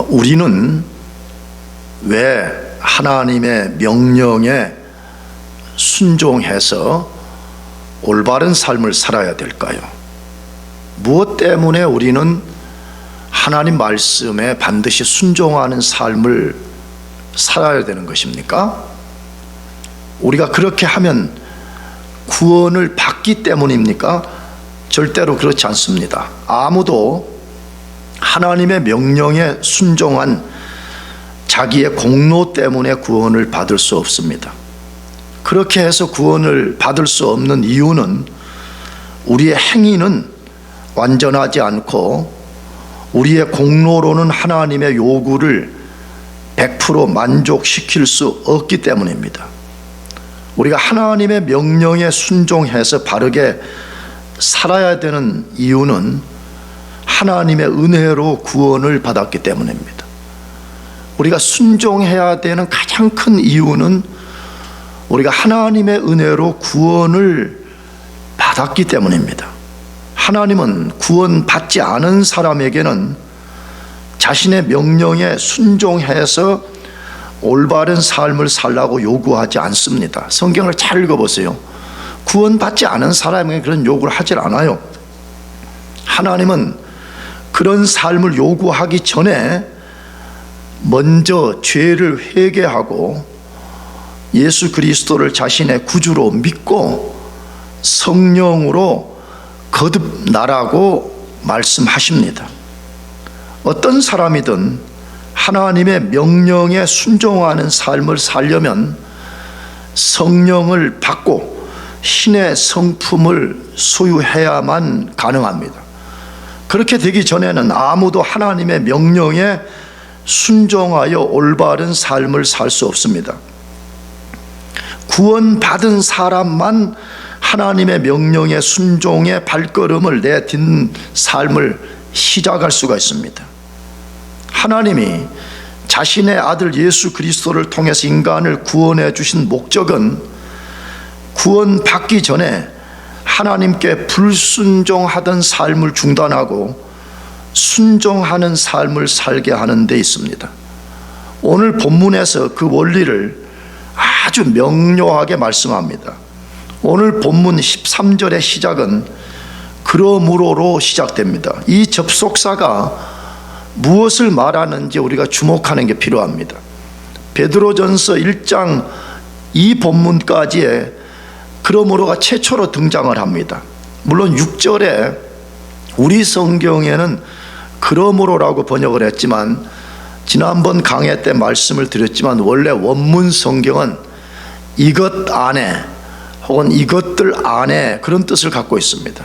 우리는 왜 하나님의 명령에 순종해서 올바른 삶을 살아야 될까요? 무엇 때문에 우리는 하나님 말씀에 반드시 순종하는 삶을 살아야 되는 것입니까? 우리가 그렇게 하면 구원을 받기 때문입니까? 절대로 그렇지 않습니다. 아무도 하나님의 명령에 순종한 자기의 공로 때문에 구원을 받을 수 없습니다. 그렇게 해서 구원을 받을 수 없는 이유는 우리의 행위는 완전하지 않고 우리의 공로로는 하나님의 요구를 100% 만족시킬 수 없기 때문입니다. 우리가 하나님의 명령에 순종해서 바르게 살아야 되는 이유는 하나님의 은혜로 구원을 받았기 때문입니다. 우리가 순종해야 되는 가장 큰 이유는 우리가 하나님의 은혜로 구원을 받았기 때문입니다. 하나님은 구원받지 않은 사람에게는 자신의 명령에 순종해서 올바른 삶을 살라고 요구하지 않습니다. 성경을 잘 읽어보세요. 구원받지 않은 사람에게 그런 요구를 하질 않아요. 하나님은 그런 삶을 요구하기 전에 먼저 죄를 회개하고 예수 그리스도를 자신의 구주로 믿고 성령으로 거듭나라고 말씀하십니다. 어떤 사람이든 하나님의 명령에 순종하는 삶을 살려면 성령을 받고 신의 성품을 소유해야만 가능합니다. 그렇게 되기 전에는 아무도 하나님의 명령에 순종하여 올바른 삶을 살 수 없습니다. 구원받은 사람만 하나님의 명령에 순종의 발걸음을 내딛는 삶을 시작할 수가 있습니다. 하나님이 자신의 아들 예수 그리스도를 통해서 인간을 구원해 주신 목적은 구원받기 전에 하나님께 불순종하던 삶을 중단하고 순종하는 삶을 살게 하는 데 있습니다. 오늘 본문에서 그 원리를 아주 명료하게 말씀합니다. 오늘 본문 13절의 시작은 그러므로로 시작됩니다. 이 접속사가 무엇을 말하는지 우리가 주목하는 게 필요합니다. 베드로전서 1장 이 본문까지에 그러므로가 최초로 등장을 합니다. 물론 6절에 우리 성경에는 그러므로라고 번역을 했지만 지난번 강해 때 말씀을 드렸지만 원래 원문 성경은 이것 안에 혹은 이것들 안에 그런 뜻을 갖고 있습니다.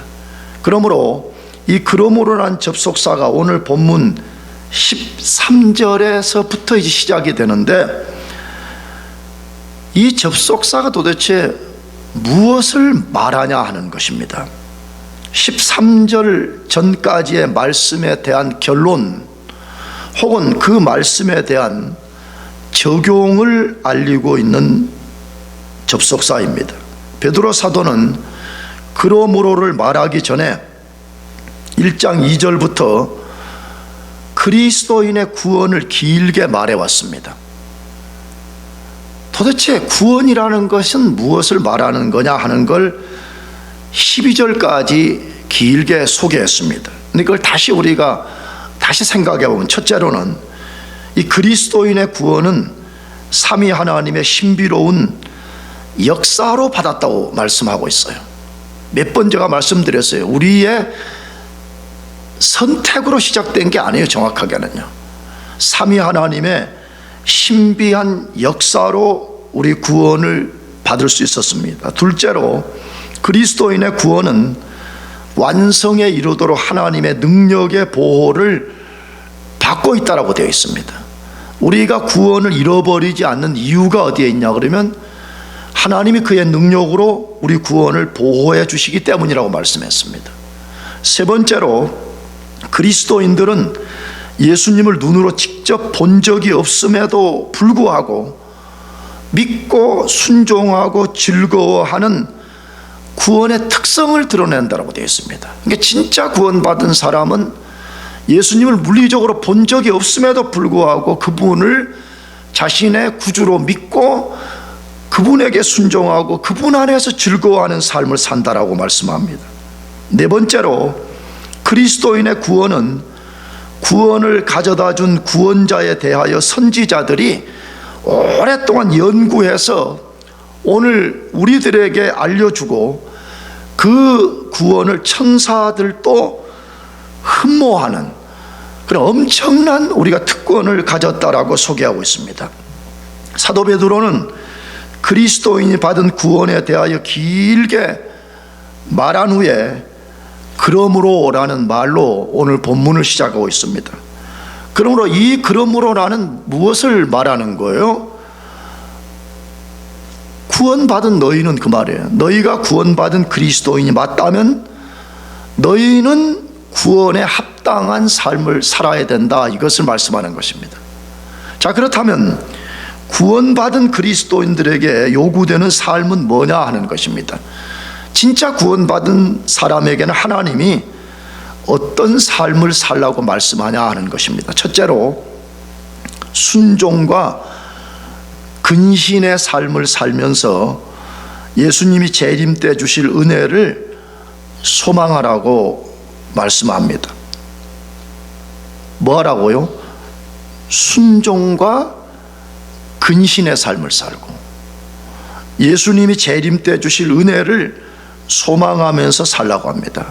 그러므로 이 그러므로라는 접속사가 오늘 본문 13절에서부터 이제 시작이 되는데 이 접속사가 도대체 무엇을 말하냐 하는 것입니다. 13절 전까지의 말씀에 대한 결론 혹은 그 말씀에 대한 적용을 알리고 있는 접속사입니다. 베드로 사도는 그러므로를 말하기 전에 1장 2절부터 그리스도인의 구원을 길게 말해왔습니다. 도대체 구원이라는 것은 무엇을 말하는 거냐 하는 걸 12절까지 길게 소개했습니다. 이걸 다시 우리가 생각해 보면 첫째로는 이 그리스도인의 구원은 삼위 하나님의 신비로운 역사로 받았다고 말씀하고 있어요. 몇 번 제가 말씀드렸어요. 우리의 선택으로 시작된 게 아니에요. 정확하게는요. 삼위 하나님의 신비한 역사로 우리 구원을 받을 수 있었습니다. 둘째로 그리스도인의 구원은 완성에 이르도록 하나님의 능력의 보호를 받고 있다라고 되어 있습니다. 우리가 구원을 잃어버리지 않는 이유가 어디에 있냐 그러면 하나님이 그의 능력으로 우리 구원을 보호해 주시기 때문이라고 말씀했습니다. 세 번째로 그리스도인들은 예수님을 눈으로 직접 본 적이 없음에도 불구하고 믿고 순종하고 즐거워하는 구원의 특성을 드러낸다고 되어 있습니다. 그러니까 진짜 구원받은 사람은 예수님을 물리적으로 본 적이 없음에도 불구하고 그분을 자신의 구주로 믿고 그분에게 순종하고 그분 안에서 즐거워하는 삶을 산다라고 말씀합니다. 네 번째로, 그리스도인의 구원은 구원을 가져다 준 구원자에 대하여 선지자들이 오랫동안 연구해서 오늘 우리들에게 알려주고 그 구원을 천사들도 흠모하는 그런 엄청난 우리가 특권을 가졌다라고 소개하고 있습니다. 사도 베드로는 그리스도인이 받은 구원에 대하여 길게 말한 후에 그러므로라는 말로 오늘 본문을 시작하고 있습니다. 그러므로 이 그러므로라는 무엇을 말하는 거예요? 구원받은 너희는 그 말이에요. 너희가 구원받은 그리스도인이 맞다면 너희는 구원에 합당한 삶을 살아야 된다, 이것을 말씀하는 것입니다. 자, 그렇다면 구원받은 그리스도인들에게 요구되는 삶은 뭐냐 하는 것입니다. 진짜 구원받은 사람에게는 하나님이 어떤 삶을 살라고 말씀하냐 하는 것입니다. 첫째로, 순종과 근신의 삶을 살면서 예수님이 재림 때 주실 은혜를 소망하라고 말씀합니다. 뭐 하라고요? 순종과 근신의 삶을 살고 예수님이 재림 때 주실 은혜를 소망하면서 살라고 합니다.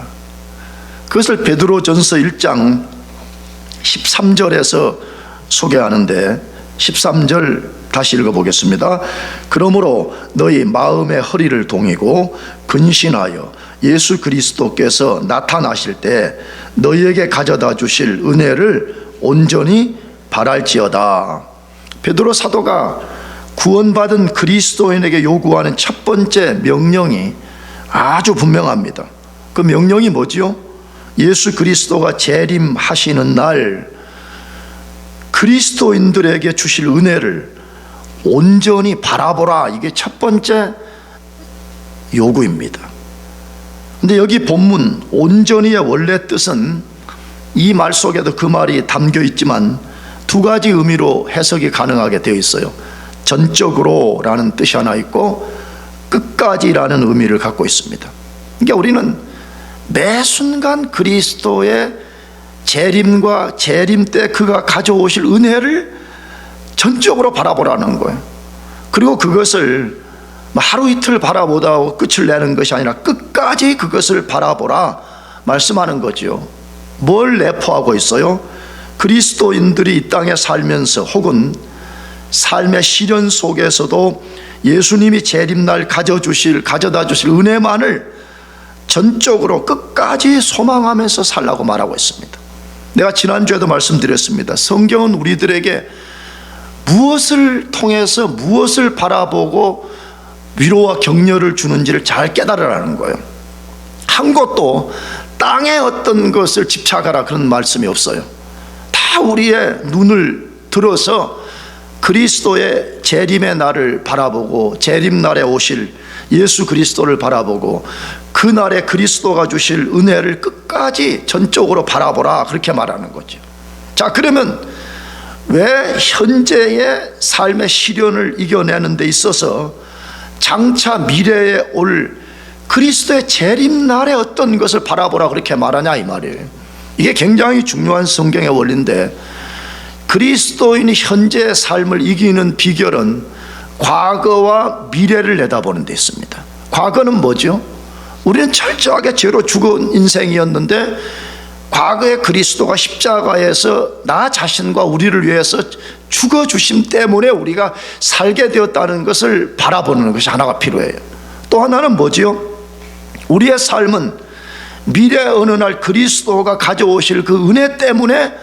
그것을 베드로전서 1장 13절에서 소개하는데, 13절 다시 읽어보겠습니다. 그러므로 너희 마음의 허리를 동이고 근신하여 예수 그리스도께서 나타나실 때 너희에게 가져다 주실 은혜를 온전히 바랄지어다. 베드로 사도가 구원받은 그리스도인에게 요구하는 첫 번째 명령이 아주 분명합니다. 그 명령이 뭐지요? 예수 그리스도가 재림하시는 날 그리스도인들에게 주실 은혜를 온전히 바라보라. 이게 첫 번째 요구입니다. 근데 여기 본문 온전히의 원래 뜻은 이 말 속에도 그 말이 담겨 있지만 두 가지 의미로 해석이 가능하게 되어 있어요. 전적으로 라는 뜻이 하나 있고 끝까지라는 의미를 갖고 있습니다. 그러니까 우리는 매 순간 그리스도의 재림과 재림 때 그가 가져오실 은혜를 전적으로 바라보라는 거예요. 그리고 그것을 하루 이틀 바라보다 끝을 내는 것이 아니라 끝까지 그것을 바라보라 말씀하는 거죠. 뭘 내포하고 있어요? 그리스도인들이 이 땅에 살면서 혹은 삶의 시련 속에서도 예수님이 재림날 가져다 주실 은혜만을 전적으로 끝까지 소망하면서 살라고 말하고 있습니다. 내가 지난주에도 말씀드렸습니다. 성경은 우리들에게 무엇을 통해서 무엇을 바라보고 위로와 격려를 주는지를 잘 깨달으라는 거예요. 한 곳도 땅에 어떤 것을 집착하라 그런 말씀이 없어요. 다 우리의 눈을 들어서 그리스도의 재림의 날을 바라보고 재림날에 오실 예수 그리스도를 바라보고 그날에 그리스도가 주실 은혜를 끝까지 전적으로 바라보라, 그렇게 말하는 거죠. 자, 그러면 왜 현재의 삶의 시련을 이겨내는 데 있어서 장차 미래에 올 그리스도의 재림날에 어떤 것을 바라보라 그렇게 말하냐 이 말이에요. 이게 굉장히 중요한 성경의 원리인데, 그리스도인이 현재의 삶을 이기는 비결은 과거와 미래를 내다보는 데 있습니다. 과거는 뭐죠? 우리는 철저하게 죄로 죽은 인생이었는데 과거에 그리스도가 십자가에서 나 자신과 우리를 위해서 죽어주심 때문에 우리가 살게 되었다는 것을 바라보는 것이 하나가 필요해요. 또 하나는 뭐지요? 우리의 삶은 미래 어느 날 그리스도가 가져오실 그 은혜 때문에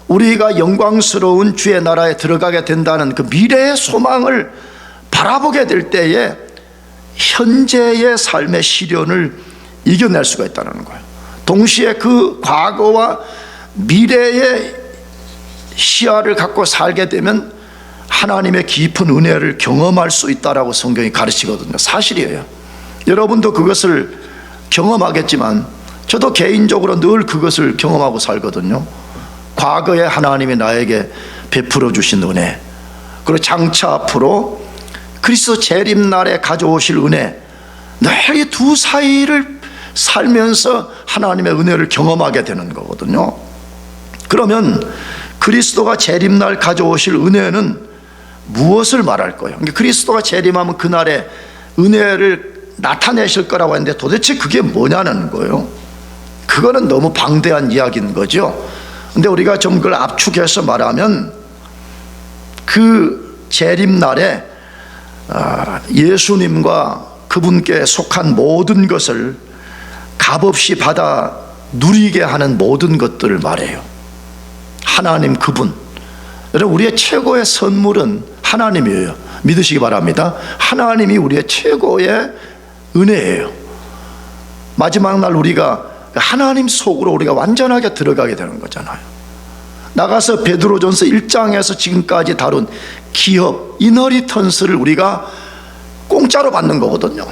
우리가 영광스러운 주의 나라에 들어가게 된다는 그 미래의 소망을 바라보게 될 때에 현재의 삶의 시련을 이겨낼 수가 있다는 거예요. 동시에 그 과거와 미래의 시야를 갖고 살게 되면 하나님의 깊은 은혜를 경험할 수 있다라고 성경이 가르치거든요. 사실이에요. 여러분도 그것을 경험하겠지만 저도 개인적으로 늘 그것을 경험하고 살거든요. 과거에 하나님이 나에게 베풀어 주신 은혜, 그리고 장차 앞으로 그리스도 재림날에 가져오실 은혜, 늘 이 두 사이를 살면서 하나님의 은혜를 경험하게 되는 거거든요. 그러면 그리스도가 재림날 가져오실 은혜는 무엇을 말할 거예요? 그리스도가 재림하면 그날에 은혜를 나타내실 거라고 했는데 도대체 그게 뭐냐는 거예요. 그거는 너무 방대한 이야기인 거죠. 근데 우리가 좀 그걸 압축해서 말하면 그 재림날에 예수님과 그분께 속한 모든 것을 값없이 받아 누리게 하는 모든 것들을 말해요. 하나님 그분, 여러분 우리의 최고의 선물은 하나님이에요. 믿으시기 바랍니다. 하나님이 우리의 최고의 은혜예요. 마지막 날 우리가 하나님 속으로 우리가 완전하게 들어가게 되는 거잖아요. 나가서 베드로전서 1장에서 지금까지 다룬 기업, 이너리턴스를 우리가 공짜로 받는 거거든요.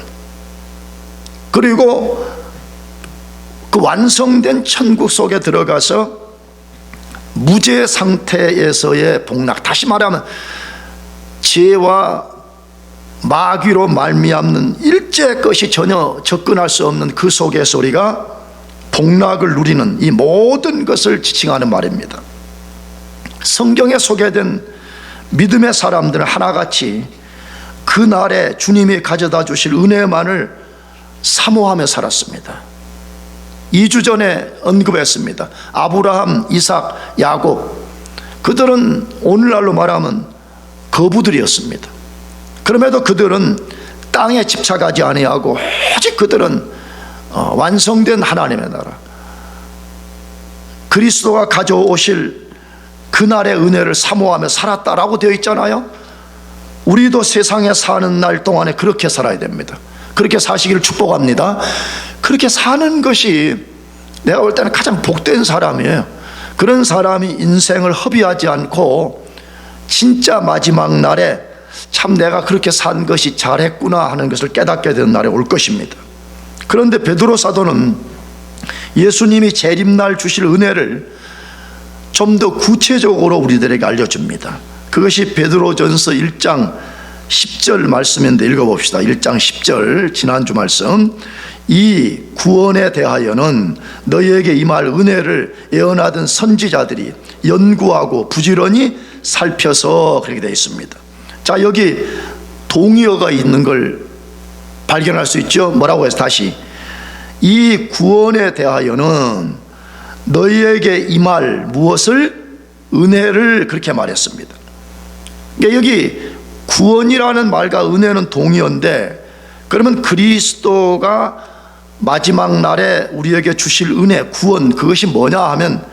그리고 그 완성된 천국 속에 들어가서 무죄 상태에서의 복락, 다시 말하면 죄와 마귀로 말미암는 일제 것이 전혀 접근할 수 없는 그 속에서 우리가 복락을 누리는 이 모든 것을 지칭하는 말입니다. 성경에 소개된 믿음의 사람들은 하나같이 그날에 주님이 가져다 주실 은혜만을 사모하며 살았습니다. 2주 전에 언급했습니다. 아브라함, 이삭, 야곱, 그들은 오늘날로 말하면 거부들이었습니다. 그럼에도 그들은 땅에 집착하지 아니하고 오직 그들은 완성된 하나님의 나라, 그리스도가 가져오실 그날의 은혜를 사모하며 살았다라고 되어 있잖아요. 우리도 세상에 사는 날 동안에 그렇게 살아야 됩니다. 그렇게 사시기를 축복합니다. 그렇게 사는 것이 내가 볼 때는 가장 복된 사람이에요. 그런 사람이 인생을 허비하지 않고 진짜 마지막 날에 참 내가 그렇게 산 것이 잘했구나 하는 것을 깨닫게 되는 날이 올 것입니다. 그런데 베드로 사도는 예수님이 재림날 주실 은혜를 좀 더 구체적으로 우리들에게 알려줍니다. 그것이 베드로전서 1장 10절 말씀인데 읽어봅시다. 1장 10절 지난주 말씀. 이 구원에 대하여는 너희에게 임할 은혜를 예언하던 선지자들이 연구하고 부지런히 살펴서 그렇게 되어 있습니다. 자, 여기 동의어가 있는 걸 발견할 수 있죠. 뭐라고 해서 다시, 이 구원에 대하여는 너희에게 임할 무엇을? 은혜를, 그렇게 말했습니다. 그러니까 여기 구원이라는 말과 은혜는 동의어인데, 그러면 그리스도가 마지막 날에 우리에게 주실 은혜, 구원, 그것이 뭐냐 하면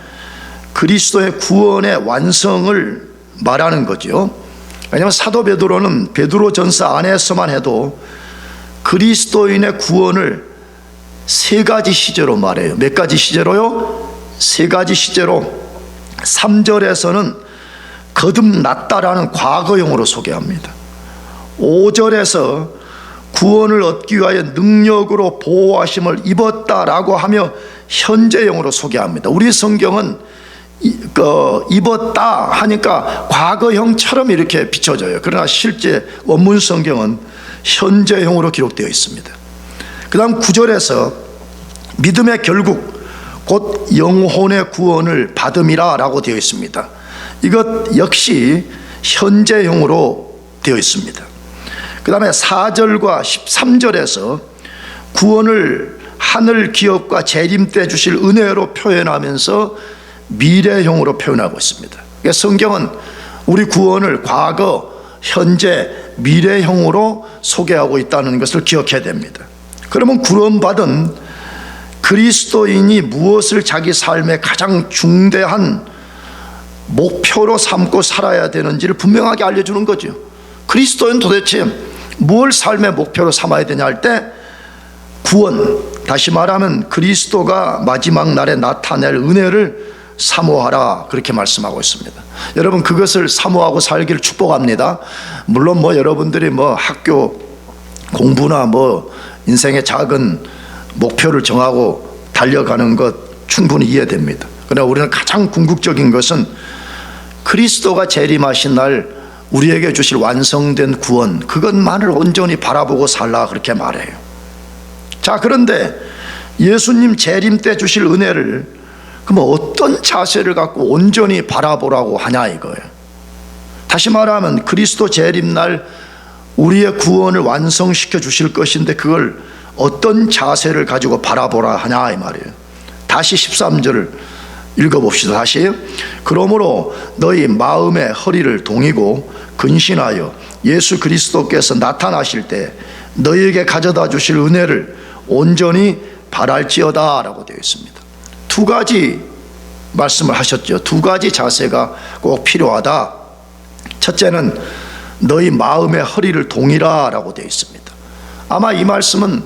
그리스도의 구원의 완성을 말하는 거죠. 왜냐하면 사도 베드로는 베드로전서 안에서만 해도 그리스도인의 구원을 세 가지 시제로 말해요. 몇 가지 시제로요? 세 가지 시제로. 3절에서는 거듭났다라는 과거형으로 소개합니다. 5절에서 구원을 얻기 위하여 능력으로 보호하심을 입었다라고 하며 현재형으로 소개합니다. 우리 성경은 입었다 하니까 과거형처럼 이렇게 비춰져요. 그러나 실제 원문 성경은 현재형으로 기록되어 있습니다. 그 다음 9절에서 믿음의 결국 곧 영혼의 구원을 받음이라 라고 되어 있습니다. 이것 역시 현재형으로 되어 있습니다. 그 다음에 4절과 13절에서 구원을 하늘 기업과 재림 때 주실 은혜로 표현하면서 미래형으로 표현하고 있습니다. 그러니까 성경은 우리 구원을 과거, 현재, 미래형으로 소개하고 있다는 것을 기억해야 됩니다. 그러면 구원받은 그리스도인이 무엇을 자기 삶의 가장 중대한 목표로 삼고 살아야 되는지를 분명하게 알려주는 거죠. 그리스도인 도대체 뭘 삶의 목표로 삼아야 되냐 할 때 구원, 다시 말하면 그리스도가 마지막 날에 나타낼 은혜를 사모하라, 그렇게 말씀하고 있습니다. 여러분 그것을 사모하고 살기를 축복합니다. 물론 여러분들이 학교 공부나 인생의 작은 목표를 정하고 달려가는 것 충분히 이해됩니다. 그러나 우리는 가장 궁극적인 것은 그리스도가 재림하신 날 우리에게 주실 완성된 구원, 그것만을 온전히 바라보고 살라, 그렇게 말해요. 자, 그런데 예수님 재림 때 주실 은혜를 그럼 어떤 자세를 갖고 온전히 바라보라고 하냐 이거예요. 다시 말하면 그리스도 재림 날 우리의 구원을 완성시켜 주실 것인데 그걸 어떤 자세를 가지고 바라보라 하냐 이 말이에요. 다시 13절을 읽어봅시다. 다시. 그러므로 너희 마음의 허리를 동이고 근신하여 예수 그리스도께서 나타나실 때 너희에게 가져다 주실 은혜를 온전히 바랄지어다 라고 되어 있습니다. 두 가지 말씀을 하셨죠. 두 가지 자세가 꼭 필요하다. 첫째는 너희 마음의 허리를 동이라 라고 되어 있습니다. 아마 이 말씀은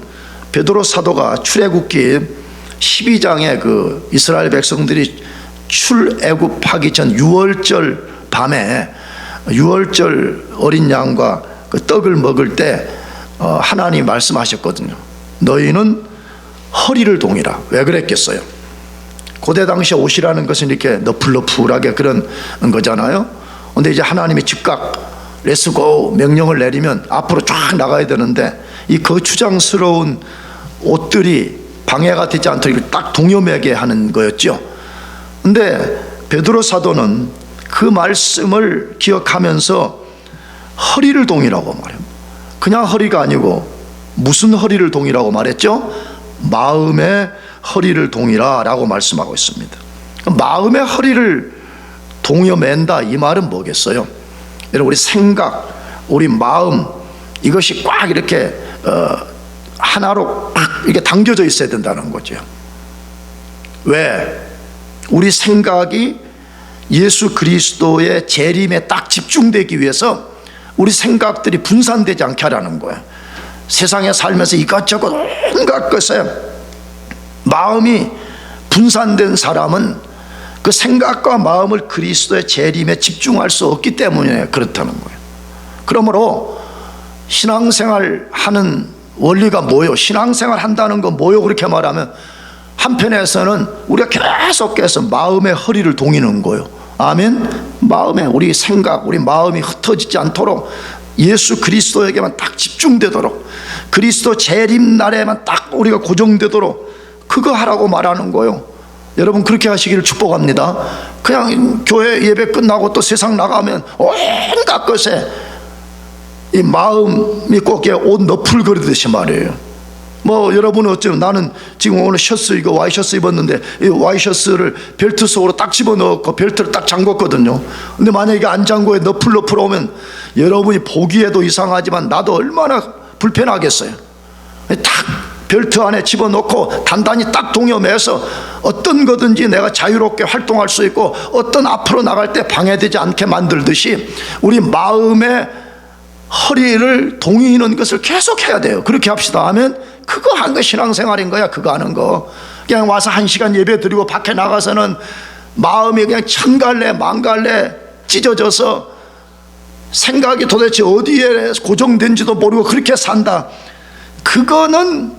베드로 사도가 출애굽기 12장에 그 이스라엘 백성들이 출애굽하기 전 6월절 밤에 6월절 어린 양과 그 떡을 먹을 때 하나님 말씀하셨거든요. 너희는 허리를 동이라. 왜 그랬겠어요? 고대 당시 옷이라는 것은 이렇게 너플너플하게 그런 거잖아요. 근데 이제 하나님이 즉각 렛츠고 명령을 내리면 앞으로 쫙 나가야 되는데 이 거추장스러운 옷들이 방해가 되지 않도록 딱 동여매게 하는 거였죠. 근데 베드로 사도는 그 말씀을 기억하면서 허리를 동이라고 말해요. 그냥 허리가 아니고 무슨 허리를 동이라고 말했죠? 마음의 허리를 동이라 라고 말씀하고 있습니다. 마음의 허리를 동여맨다, 이 말은 뭐겠어요? 여러분, 우리 생각, 우리 마음, 이것이 꽉 이렇게 하나로 꽉 이렇게 당겨져 있어야 된다는 거죠. 왜? 우리 생각이 예수 그리스도의 재림에 딱 집중되기 위해서 우리 생각들이 분산되지 않게 하라는 거예요. 세상에 살면서 이것저것 온갖 것에 마음이 분산된 사람은 그 생각과 마음을 그리스도의 재림에 집중할 수 없기 때문에 그렇다는 거예요. 그러므로 신앙생활 하는 원리가 뭐요? 신앙생활 한다는 건 뭐요? 그렇게 말하면 한편에서는 우리가 계속해서 마음의 허리를 동이는 거예요. 아멘. 마음에 우리 생각, 우리 마음이 흩어지지 않도록 예수 그리스도에게만 딱 집중되도록, 그리스도 재림 날에만 딱 우리가 고정되도록 그거 하라고 말하는 거예요. 여러분, 그렇게 하시기를 축복합니다. 그냥 교회 예배 끝나고 또 세상 나가면 온갖 것에 이 마음이 꼭 옷 너풀거리듯이 말이에요. 뭐 여러분은 어쩌면 나는 지금 오늘 셔츠, 이거 와이셔츠 입었는데 이 와이셔츠를 벨트 속으로 딱 집어넣고 벨트를 딱 잠궜거든요. 근데 만약에 이게 안 잠궈 너풀 오면 여러분이 보기에도 이상하지만 나도 얼마나 불편하겠어요. 딱 벨트 안에 집어넣고 단단히 딱 동여매서 어떤 거든지 내가 자유롭게 활동할 수 있고 어떤 앞으로 나갈 때 방해되지 않게 만들듯이 우리 마음의 허리를 동이는 것을 계속 해야 돼요. 그렇게 합시다. 하면 그거 하는 거 신앙생활인 거야. 그거 하는 거. 그냥 와서 1시간 예배 드리고 밖에 나가서는 마음이 그냥 천갈래 만갈래 찢어져서 생각이 도대체 어디에 고정된지도 모르고 그렇게 산다. 그거는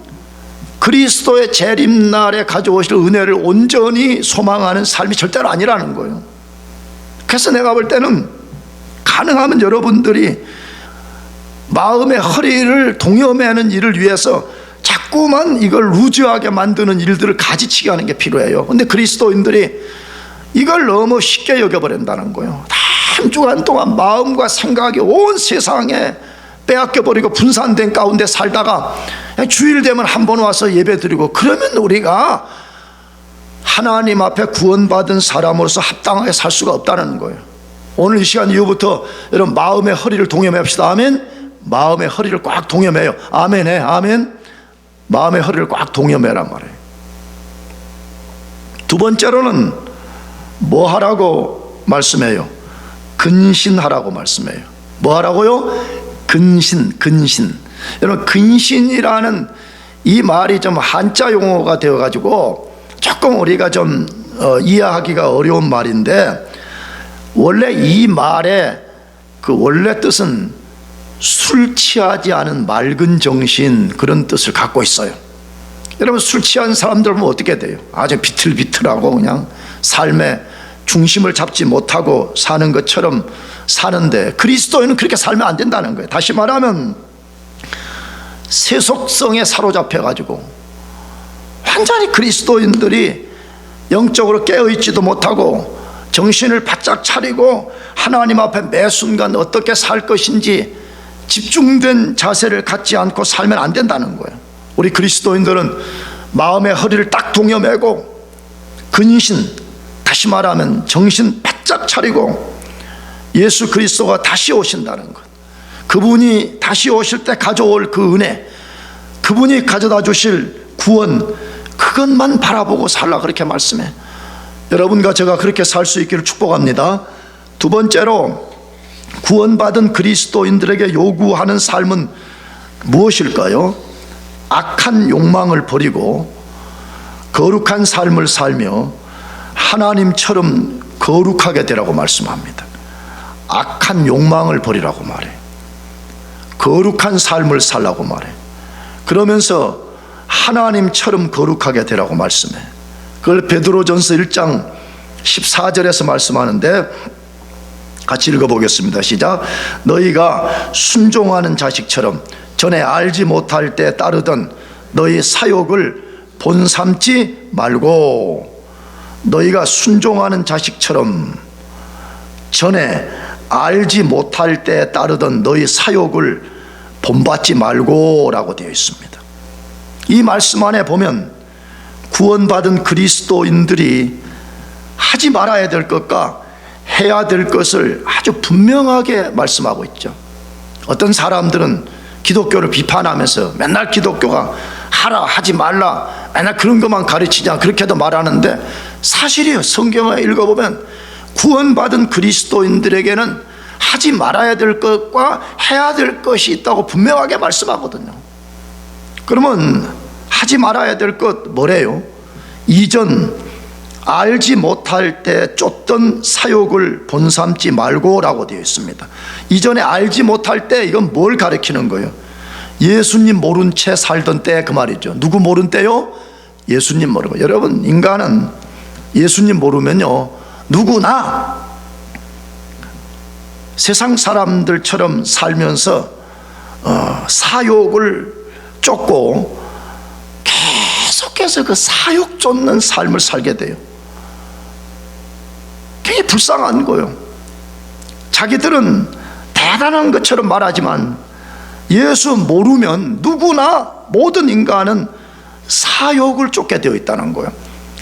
그리스도의 재림날에 가져오실 은혜를 온전히 소망하는 삶이 절대로 아니라는 거예요. 그래서 내가 볼 때는 가능하면 여러분들이 마음의 허리를 동여매는 일을 위해서 자꾸만 이걸 루즈하게 만드는 일들을 가지치게 하는 게 필요해요. 근데 그리스도인들이 이걸 너무 쉽게 여겨버린다는 거예요. 한 주간 동안 마음과 생각이 온 세상에 빼앗겨버리고 분산된 가운데 살다가 주일 되면 한 번 와서 예배 드리고 그러면 우리가 하나님 앞에 구원받은 사람으로서 합당하게 살 수가 없다는 거예요. 오늘 이 시간 이후부터 여러분 마음의 허리를 동여매합시다. 아멘. 마음의 허리를 꽉 동여매요. 아멘에 아멘. 마음의 허리를 꽉 동여매란 말이에요. 두 번째로는 뭐 하라고 말씀해요? 근신하라고 말씀해요. 뭐 하라고요? 근신. 여러분, 근신이라는 이 말이 좀 한자 용어가 되어가지고 조금 우리가 좀 이해하기가 어려운 말인데, 원래 이 말의 그 원래 뜻은 술 취하지 않은 맑은 정신, 그런 뜻을 갖고 있어요. 여러분, 술 취한 사람들 보면 어떻게 돼요? 아주 비틀비틀하고 그냥 삶의 중심을 잡지 못하고 사는 것처럼 사는데, 그리스도인은 그렇게 살면 안 된다는 거예요. 다시 말하면 세속성에 사로잡혀 가지고 완전히 그리스도인들이 영적으로 깨어있지도 못하고 정신을 바짝 차리고 하나님 앞에 매 순간 어떻게 살 것인지 집중된 자세를 갖지 않고 살면 안 된다는 거예요. 우리 그리스도인들은 마음의 허리를 딱 동여매고 근신, 다시 말하면 정신 바짝 차리고 예수 그리스도가 다시 오신다는 것, 그분이 다시 오실 때 가져올 그 은혜, 그분이 가져다 주실 구원, 그것만 바라보고 살라, 그렇게 말씀해. 여러분과 제가 그렇게 살 수 있기를 축복합니다. 두 번째로, 구원받은 그리스도인들에게 요구하는 삶은 무엇일까요? 악한 욕망을 버리고 거룩한 삶을 살며 하나님처럼 거룩하게 되라고 말씀합니다. 악한 욕망을 버리라고 말해. 거룩한 삶을 살라고 말해. 그러면서 하나님처럼 거룩하게 되라고 말씀해. 그걸 베드로전서 1장 14절에서 말씀하는데, 같이 읽어보겠습니다. 시작. 너희가 순종하는 자식처럼 전에 알지 못할 때 따르던 너희 사욕을 본삼지 말고, 너희가 순종하는 자식처럼 전에 알지 못할 때 따르던 너희 사욕을 본받지 말고 라고 되어 있습니다. 이 말씀 안에 보면 구원받은 그리스도인들이 하지 말아야 될 것과 해야 될 것을 아주 분명하게 말씀하고 있죠. 어떤 사람들은 기독교를 비판하면서 맨날 기독교가 하라 하지 말라 맨날 그런 것만 가르치자 그렇게도 말하는데, 사실이에요. 성경을 읽어보면 구원받은 그리스도인들에게는 하지 말아야 될 것과 해야 될 것이 있다고 분명하게 말씀하거든요. 그러면 하지 말아야 될 것 뭐래요? 이전 알지 못할 때 쫓던 사욕을 본삼지 말고 라고 되어 있습니다. 이전에 알지 못할 때, 이건 뭘 가리키는 거예요? 예수님 모른 채 살던 때, 그 말이죠. 누구 모른 때요? 예수님 모르고. 여러분, 인간은 예수님 모르면요, 누구나 세상 사람들처럼 살면서 사욕을 쫓고 계속해서 그 사욕 쫓는 삶을 살게 돼요. 굉장히 불쌍한 거예요. 자기들은 대단한 것처럼 말하지만 예수 모르면 누구나, 모든 인간은 사욕을 쫓게 되어 있다는 거예요.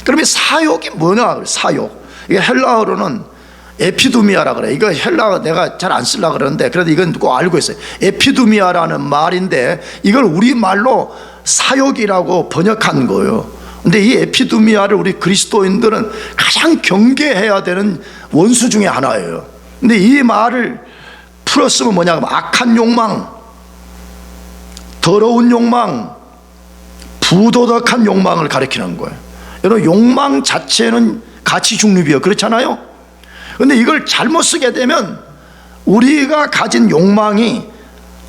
그러면 사욕이 뭐냐? 사욕, 이게 헬라어로는 에피두미아라 그래. 이거 헬라어 내가 잘 안 쓰려고 그러는데 그래도 이건 꼭 알고 있어요. 에피두미아라는 말인데 이걸 우리말로 사욕이라고 번역한 거예요. 근데 이 에피두미아를 우리 그리스도인들은 가장 경계해야 되는 원수 중에 하나예요. 근데 이 말을 풀었으면 뭐냐 하면 악한 욕망, 더러운 욕망, 부도덕한 욕망을 가리키는 거예요. 여러분, 욕망 자체는 가치 중립이에요. 그렇잖아요. 그런데 이걸 잘못 쓰게 되면 우리가 가진 욕망이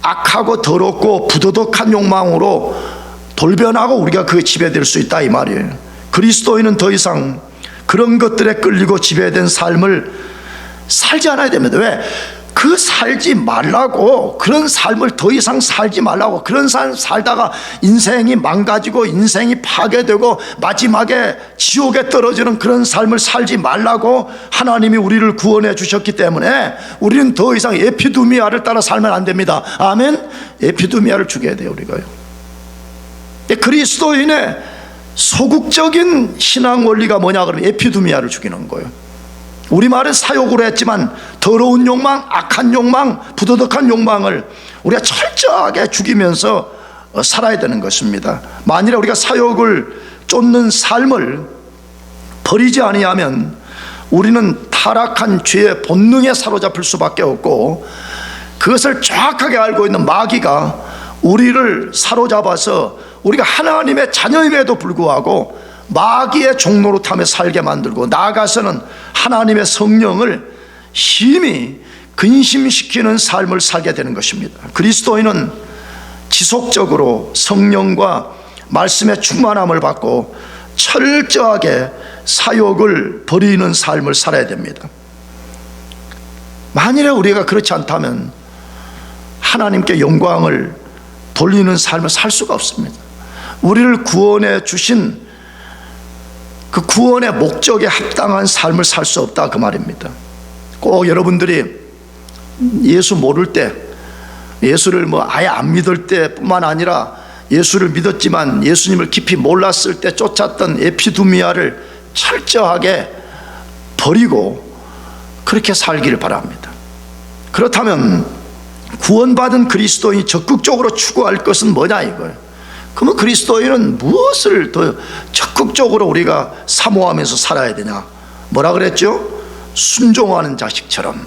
악하고 더럽고 부도덕한 욕망으로 돌변하고 우리가 그게 지배될 수 있다, 이 말이에요. 그리스도인은 더 이상 그런 것들에 끌리고 지배된 삶을 살지 않아야 됩니다. 왜? 그 살지 말라고, 그런 삶을 더 이상 살지 말라고, 그런 삶 살다가 인생이 망가지고 인생이 파괴되고 마지막에 지옥에 떨어지는 그런 삶을 살지 말라고 하나님이 우리를 구원해 주셨기 때문에 우리는 더 이상 에피두미아를 따라 살면 안 됩니다. 아멘. 에피두미아를 죽여야 돼요, 우리가요. 그리스도인의 소극적인 신앙 원리가 뭐냐 그러면 에피두미아를 죽이는 거예요. 우리말은 사욕으로 했지만 더러운 욕망, 악한 욕망, 부도덕한 욕망을 우리가 철저하게 죽이면서 살아야 되는 것입니다. 만일에 우리가 사욕을 쫓는 삶을 버리지 아니하면 우리는 타락한 죄의 본능에 사로잡힐 수밖에 없고, 그것을 정확하게 알고 있는 마귀가 우리를 사로잡아서 우리가 하나님의 자녀임에도 불구하고 마귀의 종로로 타며 살게 만들고, 나아가서는 하나님의 성령을 심히 근심시키는 삶을 살게 되는 것입니다. 그리스도인은 지속적으로 성령과 말씀의 충만함을 받고 철저하게 사욕을 버리는 삶을 살아야 됩니다. 만일에 우리가 그렇지 않다면 하나님께 영광을 돌리는 삶을 살 수가 없습니다. 우리를 구원해 주신 그 구원의 목적에 합당한 삶을 살 수 없다, 그 말입니다. 꼭 여러분들이 예수 모를 때, 예수를 아예 안 믿을 때뿐만 아니라 예수를 믿었지만 예수님을 깊이 몰랐을 때 쫓았던 에피두미아를 철저하게 버리고 그렇게 살기를 바랍니다. 그렇다면 구원받은 그리스도인이 적극적으로 추구할 것은 뭐냐 이거예요. 그러면 그리스도인은 무엇을 더 적극적으로 우리가 사모하면서 살아야 되냐? 뭐라 그랬죠? 순종하는 자식처럼.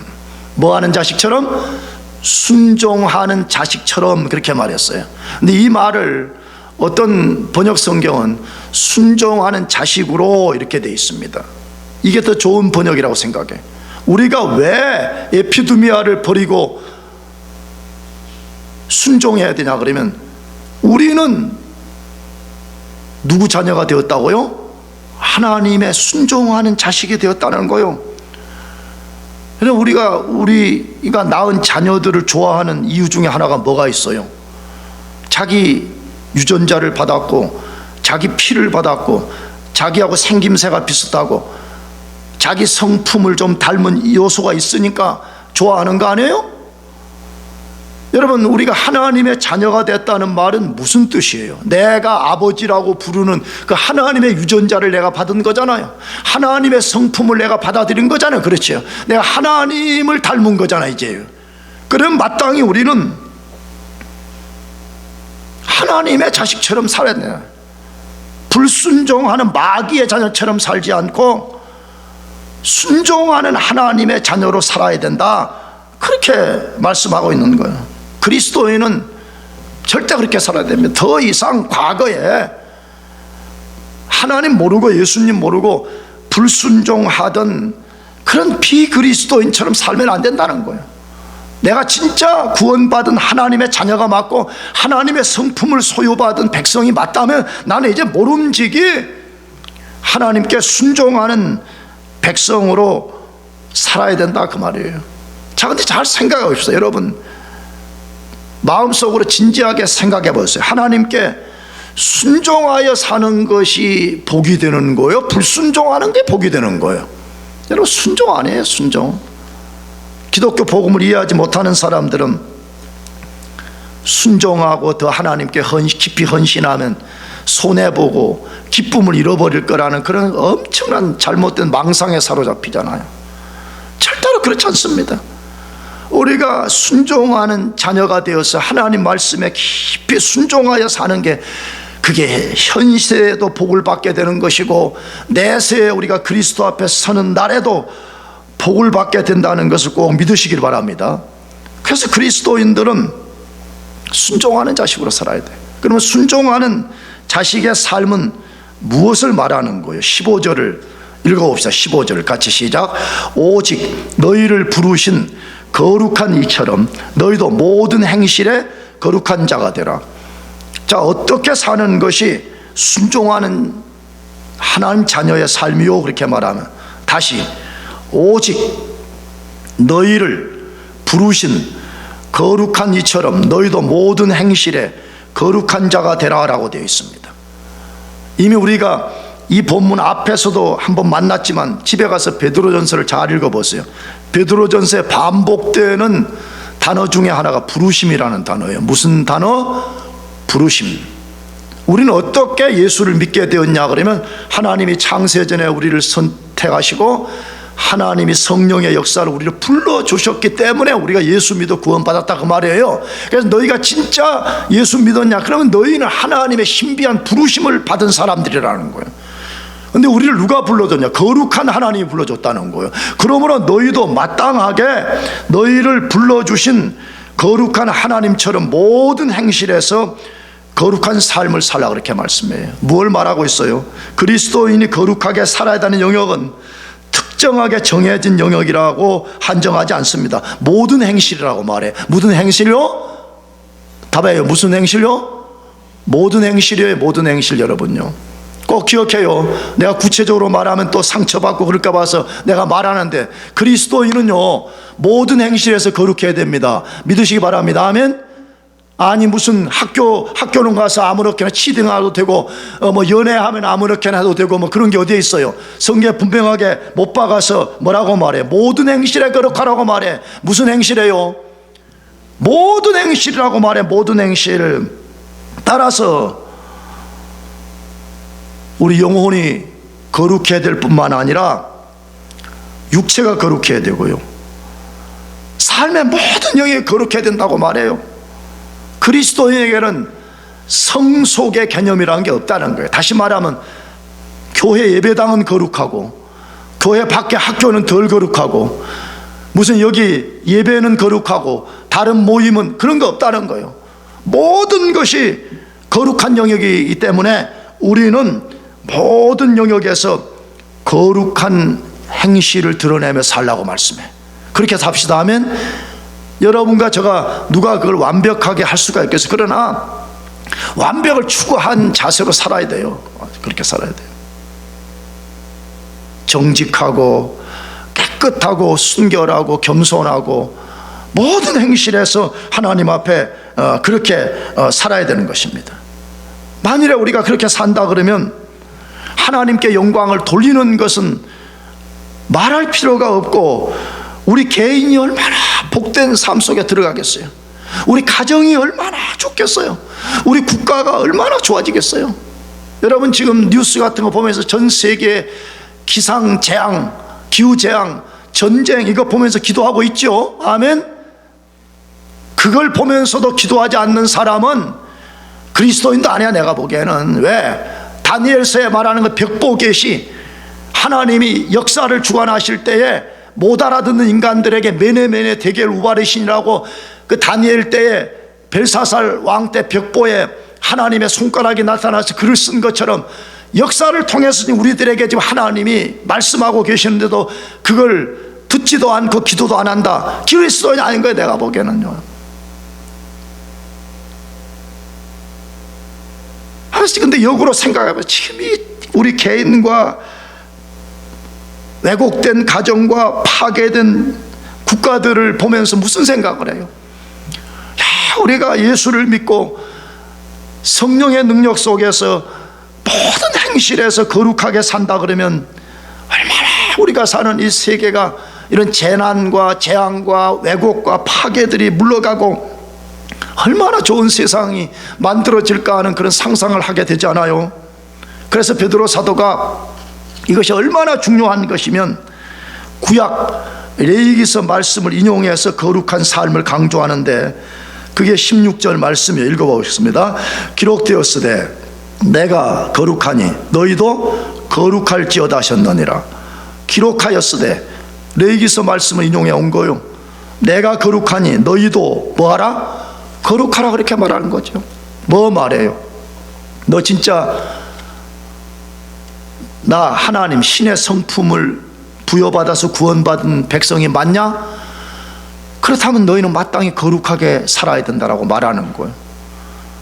뭐 하는 자식처럼? 순종하는 자식처럼, 그렇게 말했어요. 근데 이 말을 어떤 번역 성경은 순종하는 자식으로 이렇게 되어 있습니다. 이게 더 좋은 번역이라고 생각해. 우리가 왜 에피두미아를 버리고 순종해야 되냐 그러면, 우리는 누구 자녀가 되었다고요? 하나님의 순종하는 자식이 되었다는 거요. 그래서 우리가 낳은 자녀들을 좋아하는 이유 중에 하나가 뭐가 있어요? 자기 유전자를 받았고, 자기 피를 받았고, 자기하고 생김새가 비슷하고, 자기 성품을 좀 닮은 요소가 있으니까 좋아하는 거 아니에요? 여러분, 우리가 하나님의 자녀가 됐다는 말은 무슨 뜻이에요? 내가 아버지라고 부르는 그 하나님의 유전자를 내가 받은 거잖아요. 하나님의 성품을 내가 받아들인 거잖아요. 그렇죠? 내가 하나님을 닮은 거잖아요, 이제. 그럼 마땅히 우리는 하나님의 자식처럼 살아야 돼요. 불순종하는 마귀의 자녀처럼 살지 않고 순종하는 하나님의 자녀로 살아야 된다, 그렇게 말씀하고 있는 거예요. 그리스도인은 절대 그렇게 살아야 됩니다. 더 이상 과거에 하나님 모르고 예수님 모르고 불순종하던 그런 비그리스도인처럼 살면 안 된다는 거예요. 내가 진짜 구원받은 하나님의 자녀가 맞고 하나님의 성품을 소유받은 백성이 맞다면 나는 이제 모름지기 하나님께 순종하는 백성으로 살아야 된다, 그 말이에요. 자, 근데 잘 생각해 봅시다. 여러분, 마음속으로 진지하게 생각해 보세요. 하나님께 순종하여 사는 것이 복이 되는 거예요? 불순종하는 게 복이 되는 거예요? 여러분, 순종 아니에요, 순종. 기독교 복음을 이해하지 못하는 사람들은 순종하고 더 하나님께 깊이 헌신하면 손해보고 기쁨을 잃어버릴 거라는 그런 엄청난 잘못된 망상에 사로잡히잖아요. 절대로 그렇지 않습니다. 우리가 순종하는 자녀가 되어서 하나님 말씀에 깊이 순종하여 사는 게, 그게 현세에도 복을 받게 되는 것이고 내세에 우리가 그리스도 앞에 서는 날에도 복을 받게 된다는 것을 꼭 믿으시길 바랍니다. 그래서 그리스도인들은 순종하는 자식으로 살아야 돼요. 그러면 순종하는 자식의 삶은 무엇을 말하는 거예요? 15절을 읽어봅시다. 15절 같이 시작. 오직 너희를 부르신 거룩한 이처럼 너희도 모든 행실에 거룩한 자가 되라. 자, 어떻게 사는 것이 순종하는 하나님 자녀의 삶이요? 그렇게 말하면, 다시 오직 너희를 부르신 거룩한 이처럼 너희도 모든 행실에 거룩한 자가 되라 라고 되어 있습니다. 이미 우리가 이 본문 앞에서도 한번 만났지만 집에 가서 베드로전서를 잘 읽어보세요. 베드로전서에 반복되는 단어 중에 하나가 부르심이라는 단어예요. 무슨 단어? 부르심. 우리는 어떻게 예수를 믿게 되었냐 그러면, 하나님이 창세전에 우리를 선택하시고 하나님이 성령의 역사를 우리를 불러주셨기 때문에 우리가 예수 믿어 구원받았다, 그 말이에요. 그래서 너희가 진짜 예수 믿었냐 그러면 너희는 하나님의 신비한 부르심을 받은 사람들이라는 거예요. 근데 우리를 누가 불러줬냐? 거룩한 하나님이 불러줬다는 거예요. 그러므로 너희도 마땅하게 너희를 불러주신 거룩한 하나님처럼 모든 행실에서 거룩한 삶을 살라, 그렇게 말씀해요. 뭘 말하고 있어요? 그리스도인이 거룩하게 살아야 되는 영역은 특정하게 정해진 영역이라고 한정하지 않습니다. 모든 행실이라고 말해. 무슨 행실요? 답해요. 무슨 행실요? 모든 행실이에요. 모든 행실. 여러분요, 꼭 기억해요. 내가 구체적으로 말하면 또 상처받고 그럴까 봐서 내가 말하는데, 그리스도인은요 모든 행실에서 거룩해야 됩니다. 믿으시기 바랍니다. 아멘. 아니 무슨 학교는 가서 아무렇게나 치등해도 되고 뭐 연애하면 아무렇게나 해도 되고 뭐 그런 게 어디에 있어요? 성경에 분명하게 못 박아서 뭐라고 말해? 모든 행실에 거룩하라고 말해. 무슨 행실이에요? 모든 행실이라고 말해. 모든 행실. 따라서 우리 영혼이 거룩해야 될 뿐만 아니라 육체가 거룩해야 되고요, 삶의 모든 영역이 거룩해야 된다고 말해요. 그리스도인에게는 성속의 개념이라는 게 없다는 거예요. 다시 말하면 교회 예배당은 거룩하고 교회 밖에 학교는 덜 거룩하고 무슨 여기 예배는 거룩하고 다른 모임은 그런 거 없다는 거예요. 모든 것이 거룩한 영역이기 때문에 우리는 모든 영역에서 거룩한 행실을 드러내며 살라고 말씀해. 그렇게 삽시다. 하면 여러분과 제가 누가 그걸 완벽하게 할 수가 있겠어요? 그러나 완벽을 추구한 자세로 살아야 돼요. 그렇게 살아야 돼요. 정직하고 깨끗하고 순결하고 겸손하고 모든 행실에서 하나님 앞에 그렇게 살아야 되는 것입니다. 만일에 우리가 그렇게 산다 그러면 하나님께 영광을 돌리는 것은 말할 필요가 없고, 우리 개인이 얼마나 복된 삶 속에 들어가겠어요? 우리 가정이 얼마나 좋겠어요? 우리 국가가 얼마나 좋아지겠어요? 여러분 지금 뉴스 같은 거 보면서 전 세계 기상재앙, 기후재앙, 전쟁 이거 보면서 기도하고 있죠? 아멘? 그걸 보면서도 기도하지 않는 사람은 그리스도인도 아니야. 내가 보기에는. 왜? 다니엘서에 말하는 그 벽보계시, 하나님이 역사를 주관하실 때에 못 알아듣는 인간들에게 메네메네 대결 우바르신이라고 그 다니엘 때에 벨사살 왕 때 벽보에 하나님의 손가락이 나타나서 글을 쓴 것처럼 역사를 통해서 우리들에게 지금 하나님이 말씀하고 계시는데도 그걸 듣지도 않고 기도도 안 한다. 그리스도인이 아닌 거예요. 내가 보기에는요. 근데 역으로 생각해보면 지금 우리 개인과 왜곡된 가정과 파괴된 국가들을 보면서 무슨 생각을 해요? 우리가 예수를 믿고 성령의 능력 속에서 모든 행실에서 거룩하게 산다 그러면 얼마나 우리가 사는 이 세계가 이런 재난과 재앙과 왜곡과 파괴들이 물러가고 얼마나 좋은 세상이 만들어질까 하는 그런 상상을 하게 되지 않아요? 그래서 베드로 사도가 이것이 얼마나 중요한 것이면 구약 레위기서 말씀을 인용해서 거룩한 삶을 강조하는데, 그게 16절 말씀이에요. 읽어보겠습니다. 기록되었으되 내가 거룩하니 너희도 거룩할지어다 하셨느니라. 기록하였으되 레위기서 말씀을 인용해 온 거요. 내가 거룩하니 너희도 뭐하라? 거룩하라. 그렇게 말하는 거죠. 뭐 말해요? 너 진짜 나 하나님 신의 성품을 부여받아서 구원받은 백성이 맞냐? 그렇다면 너희는 마땅히 거룩하게 살아야 된다라고 말하는 거예요.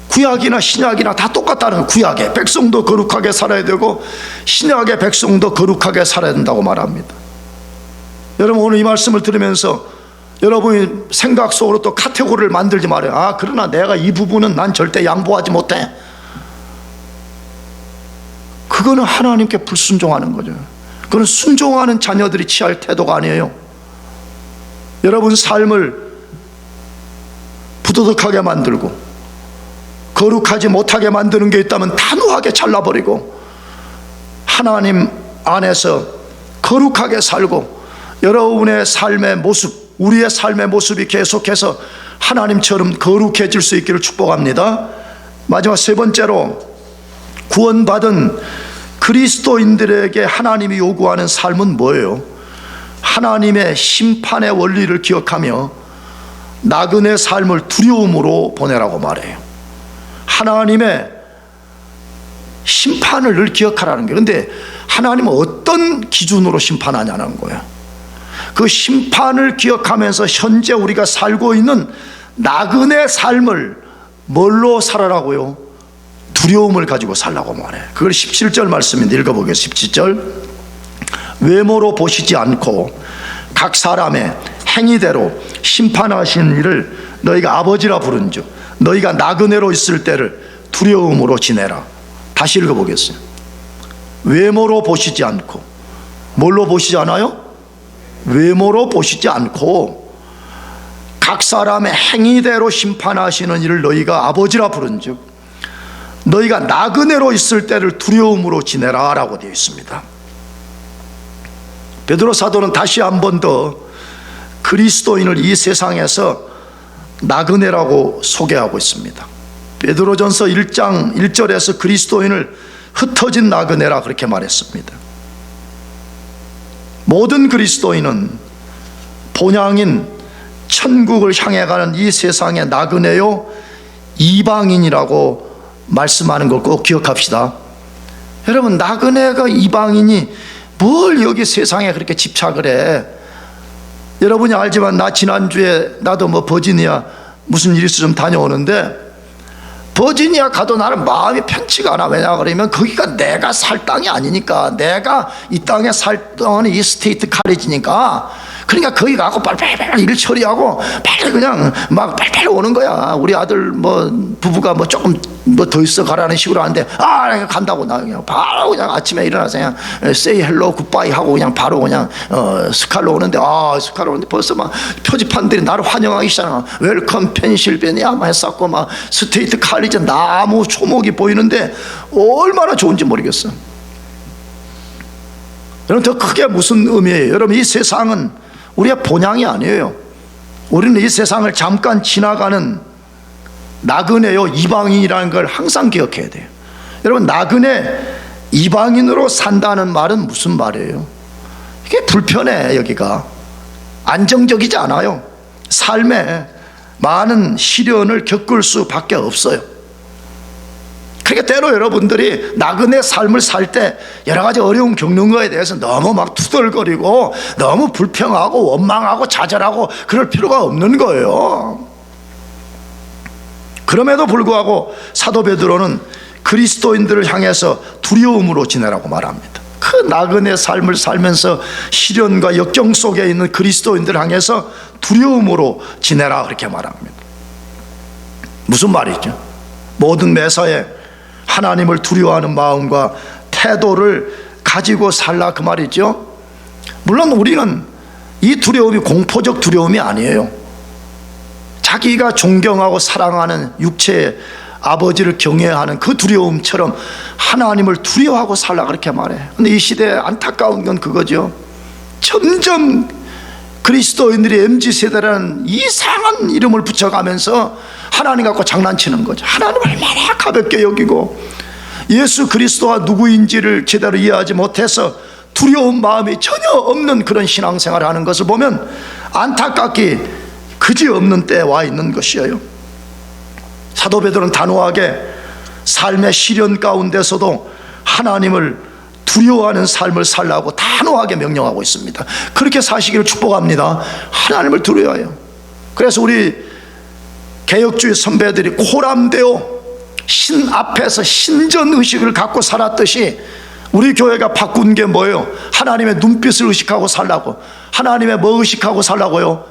구약이나 신약이나 다 똑같다는 거예요. 구약의 백성도 거룩하게 살아야 되고 신약의 백성도 거룩하게 살아야 된다고 말합니다. 여러분 오늘 이 말씀을 들으면서 여러분이 생각 속으로 또 카테고리를 만들지 말아요. 그러나 내가 이 부분은 난 절대 양보하지 못해. 그거는 하나님께 불순종하는 거죠. 그건 순종하는 자녀들이 취할 태도가 아니에요. 여러분 삶을 부도덕하게 만들고 거룩하지 못하게 만드는 게 있다면 단호하게 잘라버리고 하나님 안에서 거룩하게 살고 여러분의 삶의 모습, 우리의 삶의 모습이 계속해서 하나님처럼 거룩해질 수 있기를 축복합니다. 마지막 세 번째로, 구원받은 그리스도인들에게 하나님이 요구하는 삶은 뭐예요? 하나님의 심판의 원리를 기억하며 나그네 삶을 두려움으로 보내라고 말해요. 하나님의 심판을 늘 기억하라는 거예요. 근데 하나님은 어떤 기준으로 심판하냐는 거예요. 그 심판을 기억하면서 현재 우리가 살고 있는 나그네 삶을 뭘로 살아라고요? 두려움을 가지고 살라고 말해. 그걸 17절 말씀인데 읽어보겠습니다. 17절. 외모로 보시지 않고 각 사람의 행위대로 심판하시는 이를 너희가 아버지라 부른즉 너희가 나그네로 있을 때를 두려움으로 지내라. 다시 읽어보겠어요. 외모로 보시지 않고, 뭘로 보시지 않아요? 외모로 보시지 않고 각 사람의 행위대로 심판하시는 이를 너희가 아버지라 부른즉 너희가 나그네로 있을 때를 두려움으로 지내라 라고 되어 있습니다. 베드로 사도는 다시 한 번 더 그리스도인을 이 세상에서 나그네라고 소개하고 있습니다. 베드로전서 1장 1절에서 그리스도인을 흩어진 나그네라 그렇게 말했습니다. 모든 그리스도인은 본향인 천국을 향해 가는 이 세상의 나그네요 이방인이라고 말씀하는 걸 꼭 기억합시다. 여러분, 나그네가 이방인이 뭘 여기 세상에 그렇게 집착을 해? 여러분이 알지만 나 지난주에 나도 버지니아 무슨 일이 있어 좀 다녀오는데, 버지니아 가도 나는 마음이 편치가 않아. 왜냐 그러면 거기가 내가 살 땅이 아니니까, 내가 이 땅에 살 동안은 이 스테이트 칼리지니까, 그러니까 거기 가고 빨리빨리 일 처리하고 빨리 그냥 막 빨리빨리 오는 거야. 우리 아들 부부가 조금 더 있어 가라는 식으로 하는데, 간다고 나 그냥 바로 그냥 아침에 일어나서 그냥 say hello goodbye 하고 그냥 바로 그냥 스칼로 오는데, 스칼로 오는데 벌써 막 표지판들이 나를 환영하기 시작하고 웰컴 펜실베니아 막 했었고, 막 스테이트 칼리지 나무 초목이 보이는데 얼마나 좋은지 모르겠어. 여러분, 더 크게 무슨 의미예요? 여러분, 이 세상은 우리의 본향이 아니에요. 우리는 이 세상을 잠깐 지나가는 나그네요 이방인이라는 걸 항상 기억해야 돼요. 여러분, 나그네 이방인으로 산다는 말은 무슨 말이에요? 이게 불편해. 여기가 안정적이지 않아요. 삶에 많은 시련을 겪을 수밖에 없어요. 그러니까 때로 여러분들이 나그네 삶을 살 때 여러 가지 어려움 겪는 거에 대해서 너무 막 투덜거리고 너무 불평하고 원망하고 좌절하고 그럴 필요가 없는 거예요. 그럼에도 불구하고 사도 베드로는 그리스도인들을 향해서 두려움으로 지내라고 말합니다. 그 나그네 삶을 살면서 시련과 역경 속에 있는 그리스도인들을 향해서 두려움으로 지내라 그렇게 말합니다. 무슨 말이죠? 모든 매사에 하나님을 두려워하는 마음과 태도를 가지고 살라 그 말이죠. 물론 우리는 이 두려움이 공포적 두려움이 아니에요. 자기가 존경하고 사랑하는 육체의 아버지를 경외하는 그 두려움처럼 하나님을 두려워하고 살라 그렇게 말해. 근데 이 시대에 안타까운 건 그거죠. 점점 그리스도인들이 MZ세대라는 이상한 이름을 붙여가면서 하나님 갖고 장난치는 거죠. 하나님을 얼마나 가볍게 여기고 예수 그리스도가 누구인지를 제대로 이해하지 못해서 두려운 마음이 전혀 없는 그런 신앙생활을 하는 것을 보면 안타깝게 그지없는 때에 와 있는 것이에요. 사도 베드로는 단호하게 삶의 시련 가운데서도 하나님을 두려워하는 삶을 살라고 단호하게 명령하고 있습니다. 그렇게 사시기를 축복합니다. 하나님을 두려워해요. 그래서 우리 개혁주의 선배들이 코람되어 신 앞에서 신전의식을 갖고 살았듯이 우리 교회가 바꾼 게 뭐예요? 하나님의 눈빛을 의식하고 살라고. 하나님의 뭐 의식하고 살라고요?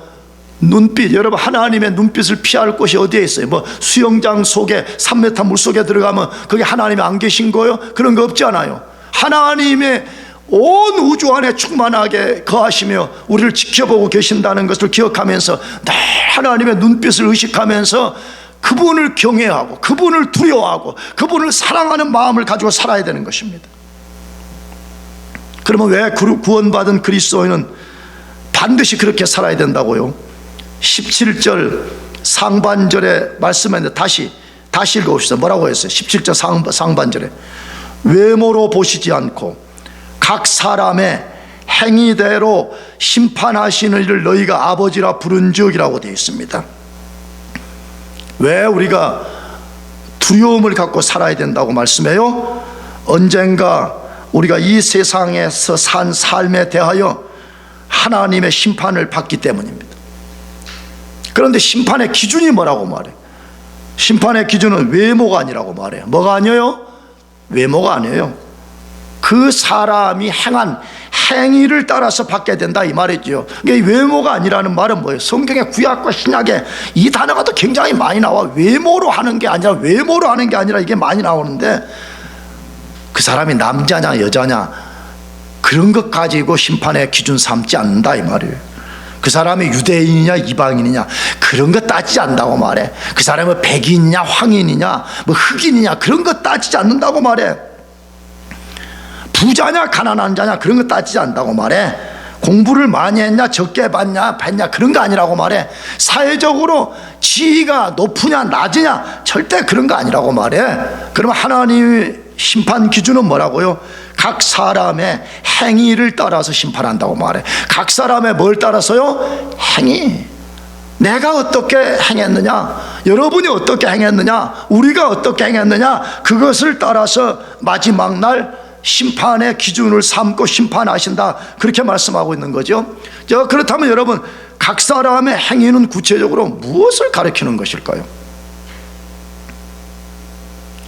눈빛. 여러분, 하나님의 눈빛을 피할 곳이 어디에 있어요? 수영장 속에 3m 물 속에 들어가면 거기 하나님이 안 계신 거예요? 그런 거 없지 않아요. 하나님의 온 우주 안에 충만하게 거하시며 우리를 지켜보고 계신다는 것을 기억하면서 늘 하나님의 눈빛을 의식하면서 그분을 경외하고 그분을 두려워하고 그분을 사랑하는 마음을 가지고 살아야 되는 것입니다. 그러면 왜 구원받은 그리스도인은 반드시 그렇게 살아야 된다고요? 17절 상반절에 말씀했는데 다시 읽어봅시다. 뭐라고 했어요? 17절 상반절에 외모로 보시지 않고 각 사람의 행위대로 심판하시는 이를 너희가 아버지라 부른적이라고 되어 있습니다. 왜 우리가 두려움을 갖고 살아야 된다고 말씀해요? 언젠가 우리가 이 세상에서 산 삶에 대하여 하나님의 심판을 받기 때문입니다. 그런데 심판의 기준이 뭐라고 말해? 심판의 기준은 외모가 아니라고 말해요. 뭐가 아니에요? 외모가 아니에요. 그 사람이 행한 행위를 따라서 받게 된다 이 말이죠. 그러니까 외모가 아니라는 말은 뭐예요? 성경의 구약과 신약에 이 단어가 또 굉장히 많이 나와. 외모로 하는 게 아니라 이게 많이 나오는데, 그 사람이 남자냐 여자냐 그런 것 가지고 심판의 기준 삼지 않는다 이 말이에요. 그 사람이 유대인이냐 이방인이냐 그런 거 따지지 않는다고 말해. 그 사람은 백인이냐 황인이냐 뭐 흑인이냐 그런 거 따지지 않는다고 말해. 부자냐 가난한 자냐 그런 거 따지지 않는다고 말해. 공부를 많이 했냐 적게 봤냐 그런 거 아니라고 말해. 사회적으로 지위가 높으냐 낮으냐 절대 그런 거 아니라고 말해. 그러면 하나님의 심판 기준은 뭐라고요? 각 사람의 행위를 따라서 심판한다고 말해. 각 사람의 뭘 따라서요? 행위. 내가 어떻게 행했느냐, 여러분이 어떻게 행했느냐, 우리가 어떻게 행했느냐, 그것을 따라서 마지막 날 심판의 기준을 삼고 심판하신다, 그렇게 말씀하고 있는 거죠. 그렇다면 여러분, 각 사람의 행위는 구체적으로 무엇을 가리키는 것일까요?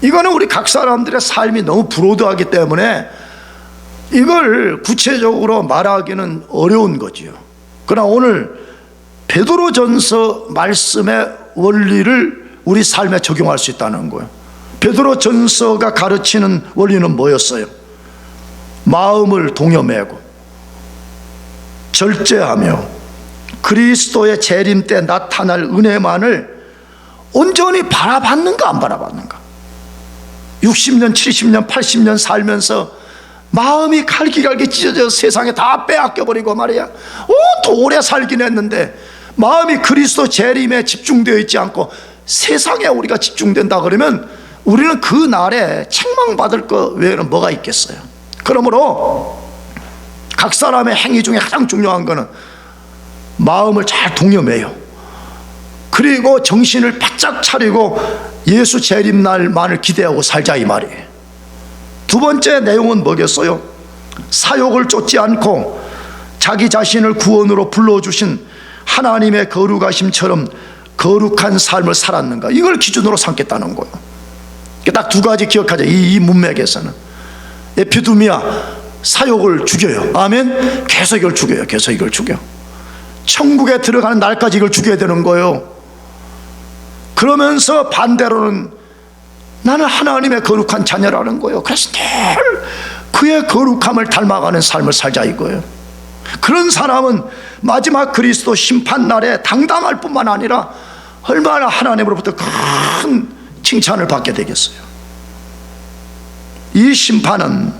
이거는 우리 각 사람들의 삶이 너무 브로드하기 때문에 이걸 구체적으로 말하기는 어려운 거지요. 그러나 오늘 베드로전서 말씀의 원리를 우리 삶에 적용할 수 있다는 거예요. 베드로전서가 가르치는 원리는 뭐였어요? 마음을 동여매고 절제하며 그리스도의 재림 때 나타날 은혜만을 온전히 바라봤는가 안 바라봤는가. 60년 70년 80년 살면서 마음이 갈기갈기 찢어져 세상에 다 빼앗겨버리고 말이야, 또 오래 살긴 했는데 마음이 그리스도 재림에 집중되어 있지 않고 세상에 우리가 집중된다 그러면 우리는 그 날에 책망받을 것 외에는 뭐가 있겠어요. 그러므로 각 사람의 행위 중에 가장 중요한 거는 마음을 잘 동여매요. 그리고 정신을 바짝 차리고 예수 재림날만을 기대하고 살자 이 말이에요. 두 번째 내용은 뭐겠어요? 사욕을 쫓지 않고 자기 자신을 구원으로 불러주신 하나님의 거룩하심처럼 거룩한 삶을 살았는가, 이걸 기준으로 삼겠다는 거예요. 딱 두 가지 기억하자. 이 문맥에서는 에피두미아, 사욕을 죽여요. 아멘. 계속 이걸 죽여요. 계속 이걸 죽여. 천국에 들어가는 날까지 이걸 죽여야 되는 거예요. 그러면서 반대로는 나는 하나님의 거룩한 자녀라는 거예요. 그래서 늘 그의 거룩함을 닮아가는 삶을 살자 이거예요. 그런 사람은 마지막 그리스도 심판날에 당당할 뿐만 아니라 얼마나 하나님으로부터 큰 칭찬을 받게 되겠어요. 이 심판은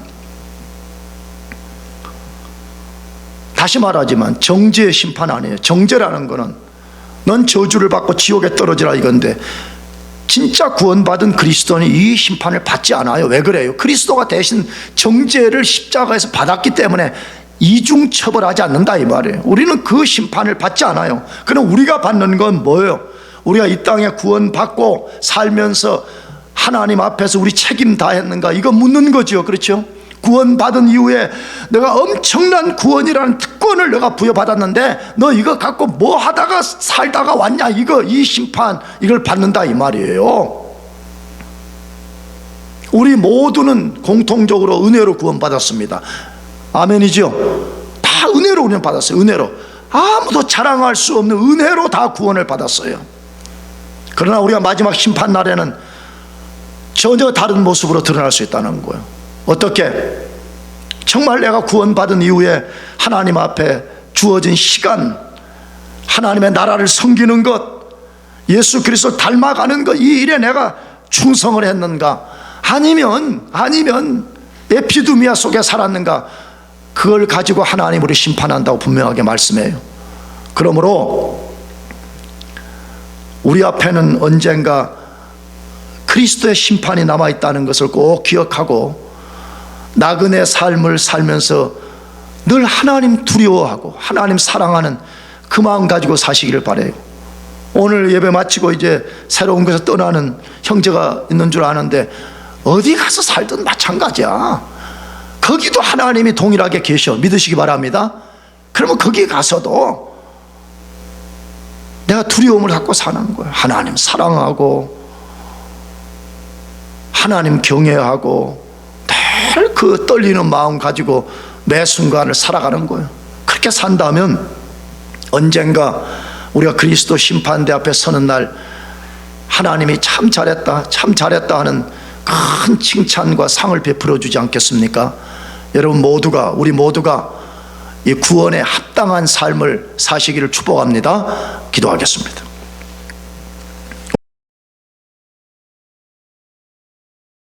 다시 말하지만 정죄의 심판 아니에요. 정죄라는 거는 넌 저주를 받고 지옥에 떨어지라 이건데, 진짜 구원받은 그리스도는 이 심판을 받지 않아요. 왜 그래요? 그리스도가 대신 정죄를 십자가에서 받았기 때문에 이중 처벌하지 않는다 이 말이에요. 우리는 그 심판을 받지 않아요. 그럼 우리가 받는 건 뭐예요? 우리가 이 땅에 구원받고 살면서 하나님 앞에서 우리 책임 다했는가, 이거 묻는 거죠. 그렇죠? 구원받은 이후에 내가 엄청난 구원이라는 특권을 내가 부여받았는데 너 이거 갖고 뭐 하다가 살다가 왔냐, 이 심판, 이걸 받는다 이 말이에요. 우리 모두는 공통적으로 은혜로 구원받았습니다. 아멘이죠? 다 은혜로 우리는 받았어요. 은혜로, 아무도 자랑할 수 없는 은혜로 다 구원을 받았어요. 그러나 우리가 마지막 심판 날에는 전혀 다른 모습으로 드러날 수 있다는 거예요. 어떻게? 정말 내가 구원받은 이후에 하나님 앞에 주어진 시간, 하나님의 나라를 섬기는 것, 예수 그리스도를 닮아가는 것, 이 일에 내가 충성을 했는가, 아니면 에피두미아 속에 살았는가, 그걸 가지고 하나님 우리 심판한다고 분명하게 말씀해요. 그러므로 우리 앞에는 언젠가 그리스도의 심판이 남아있다는 것을 꼭 기억하고 나그네 삶을 살면서 늘 하나님 두려워하고 하나님 사랑하는 그 마음 가지고 사시기를 바라요. 오늘 예배 마치고 이제 새로운 곳에 떠나는 형제가 있는 줄 아는데 어디 가서 살든 마찬가지야. 거기도 하나님이 동일하게 계셔. 믿으시기 바랍니다. 그러면 거기 가서도 내가 두려움을 갖고 사는 거예요. 하나님 사랑하고 하나님 경외하고 늘 그 떨리는 마음 가지고 매 순간을 살아가는 거예요. 그렇게 산다면 언젠가 우리가 그리스도 심판대 앞에 서는 날 하나님이 참 잘했다, 참 잘했다 하는 큰 칭찬과 상을 베풀어 주지 않겠습니까? 여러분 모두가, 우리 모두가 이 구원에 합당한 삶을 사시기를 축복합니다. 기도하겠습니다.